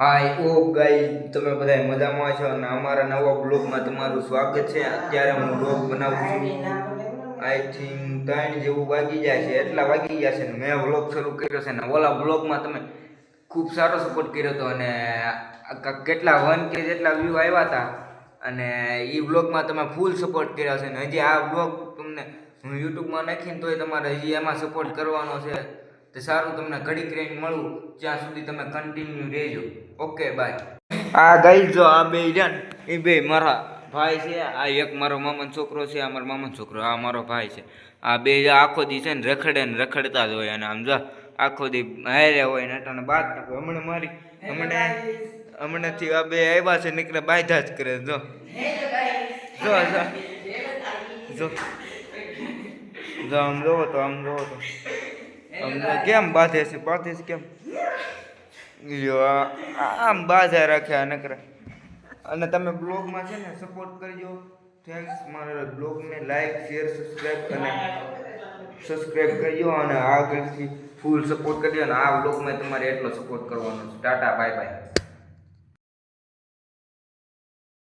હાય ઓ guys, તમે બધા મજામાં છો અને અમારા નવા બ્લોગમાં તમારું સ્વાગત છે. અત્યારે હું બ્લોગ બનાવું છું. આઈ થિંક 3 જેવું વાગી જાય છે, એટલા વાગી ગયા છે ને મેં બ્લોગ શરૂ કર્યો છે ને ઓલા બ્લોગમાં તમે ખૂબ સારો સપોર્ટ કર્યો હતો અને કેટલા 1K જેટલા વ્યૂ આવ્યા હતા અને એ બ્લોગમાં તમે ફૂલ સપોર્ટ કર્યો છે ને હજી આ બ્લોગ તમને હું યુટ્યુબમાં નાખીને તોય તમારે હજી એમાં સપોર્ટ કરવાનો છે. તો સારું, તમને ઘડીક રહીને મળું, ત્યાં સુધી તમે કન્ટિન્યુ રહેજો. Okay bye. આ ગાઈસ જો આ બે જણ એ બે મારા ભાઈ છે. આ એક મારો મામાનો છોકરો છે, આ મારો મામાનો છોકરો, આ મારો ભાઈ છે. આ બે આખો દી છે ને રખડે ને રખડતા જ હોય અને આમ જો આખો દી હારે હોય ને અટાણે બાદ નાખો. હમણાંથી આ બે આવ્યા છે નીકળે બાયધા જ કરે. જો જો જો જો આમ જોવો તો આમ કેમ બાંધે છે કેમ આમ બાધા રાખ્યા નકરા. અને તમે બ્લોગમાં છે ને સપોર્ટ કરજો. થેન્ક્સ. મારા બ્લોગને લાઈક શેર સબસ્ક્રાઈબ કરજો અને આગળથી ફૂલ સપોર્ટ કરજો અને આ બ્લોગમાં તમારે એટલો સપોર્ટ કરવાનો છે. Tata bye bye.